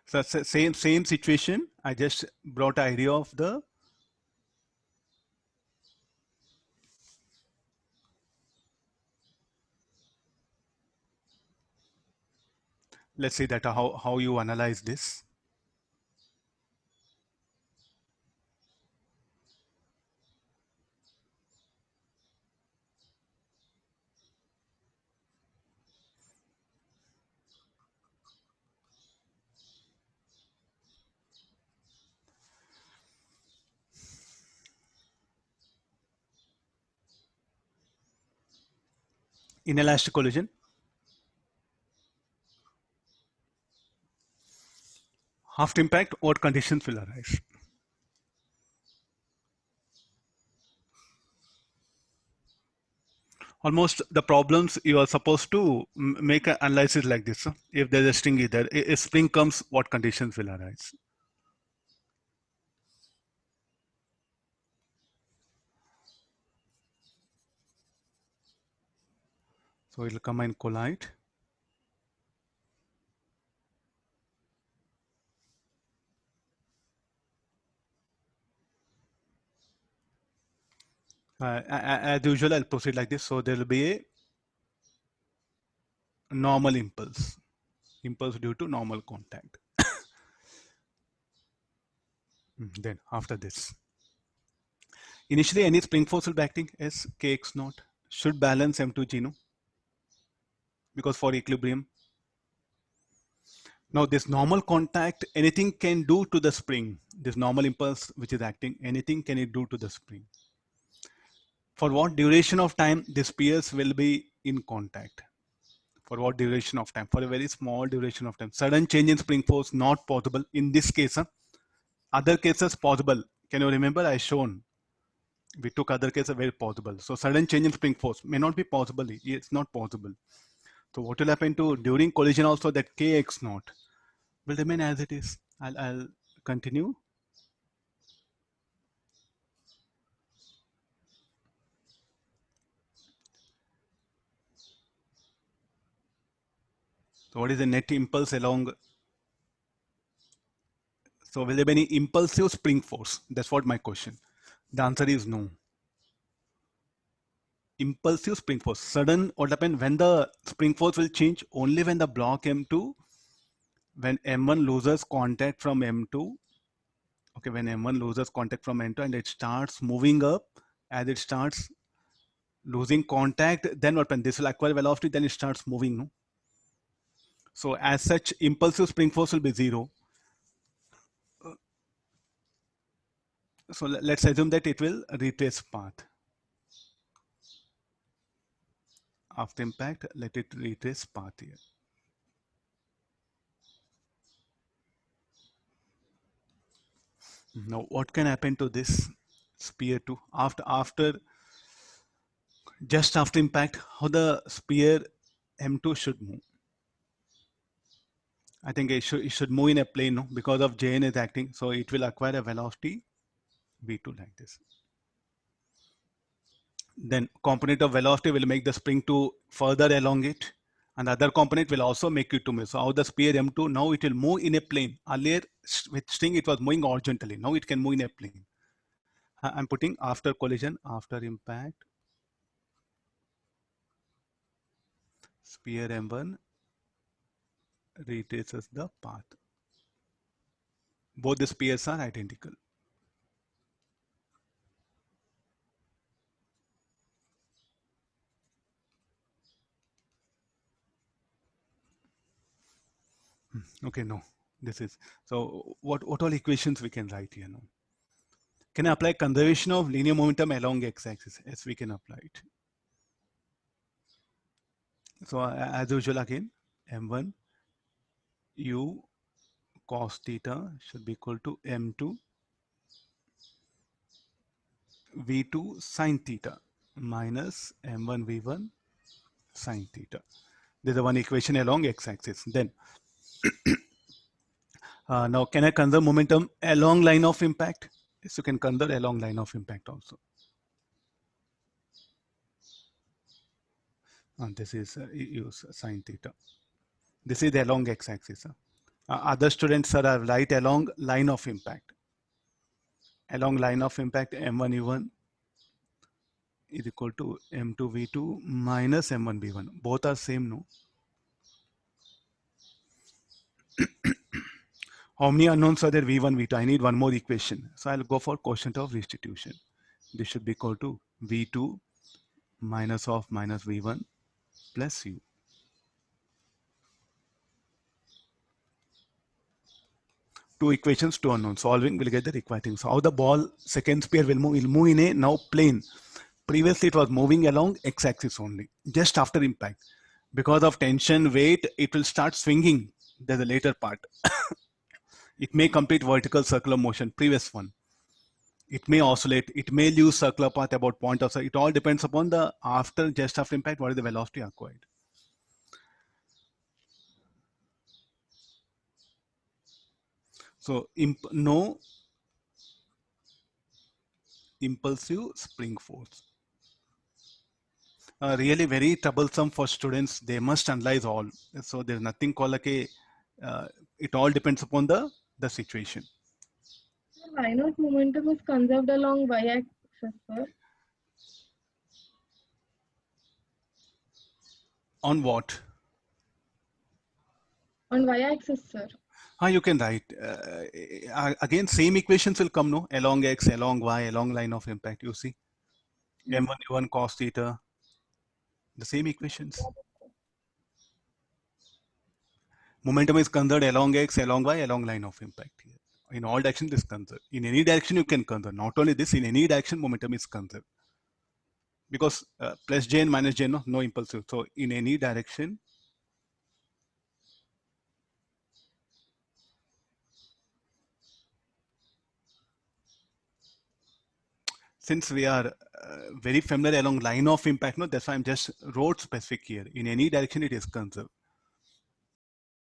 So same situation. I just brought idea of the let's see that how you analyze this. Inelastic collision, after impact, what conditions will arise? Almost the problems you are supposed to make an analysis like this. If there's a string either, if spring comes, what conditions will arise? So it will come and collide. As usual, I'll proceed like this. So there will be a normal impulse due to normal contact. Then after this, initially any spring force will be acting as kx naught should balance m2g, no? Because for equilibrium. Now this normal contact, anything can do to the spring. This normal impulse which is acting, anything can it do to the spring. For what duration of time these pairs will be in contact? For what duration of time? For a very small duration of time. Sudden change in spring force not possible in this case. Other cases possible. Can you remember I shown? We took other cases very possible. So sudden change in spring force may not be possible. It's not possible. So what will happen to during collision also that kx naught will remain as it is. I'll continue. So what is the net impulse along? So will there be any impulsive spring force? That's what my question. The answer is no. Impulsive spring force. Sudden, what happen when the spring force will change only when the block M2, when M1 loses contact from M2. Okay, when M1 loses contact from M2 and it starts moving up, as it starts losing contact, then what happens? This will acquire velocity, then it starts moving. No? So as such, impulsive spring force will be zero. So let's assume that it will retrace path. After impact, let it retrace path here. Now, what can happen to this sphere 2 after just after impact? How the sphere M2 should move? I think it should move in a plane, no? Because of Jn is acting, so it will acquire a velocity v2 like this. Then component of velocity will make the spring to further elongate, and the other component will also make it to move. So how the sphere M2 now it will move in a plane. Earlier with string it was moving horizontally. Now it can move in a plane. I'm putting after collision, after impact, sphere M1 retraces the path. Both the spheres are identical. Okay, no, this is so. What all equations we can write here now? Can I apply conservation of linear momentum along x-axis? Yes, we can apply it. So as usual again, m1 u cos theta should be equal to m2 v2 sin theta minus m1 v1 sin theta. This is one equation along x-axis. Then now can I conserve momentum along line of impact? Yes, you can conserve along line of impact also. And this is use sin theta. This is along x-axis. Other students are right along line of impact. Along line of impact, M1 U1 is equal to M2 V2 minus M1 B1. Both are same, no? How many unknowns are there? V1, V2. I need one more equation. So I'll go for quotient of restitution. This should be equal to V2 minus of minus V1 plus U. Two equations, two unknowns. Solving will get the required thing. So how the ball second sphere will move? It will move in a now plane. Previously it was moving along x-axis only, just after impact. Because of tension, weight, it will start swinging. There's a later part. It may complete vertical circular motion, previous one. It may oscillate, it may lose circular path about point of, it all depends upon the just after impact, what is the velocity acquired. So no impulsive spring force. Really very troublesome for students. They must analyze all. So there's nothing called like a, it all depends upon the situation. Line of momentum is conserved along y-axis, sir. On what? On y-axis, sir. You can write. Again, same equations will come, no? Along x, along y, along line of impact, you see. M1 U1 cos theta. The same equations. Momentum is conserved along x, along y, along line of impact here. In all directions, this conserved. In any direction, you can conserve. Not only this, in any direction, momentum is conserved. Because plus j and minus j, no impulsive. So in any direction, since we are very familiar along line of impact, no, that's why I'm just road specific here. In any direction, it is conserved.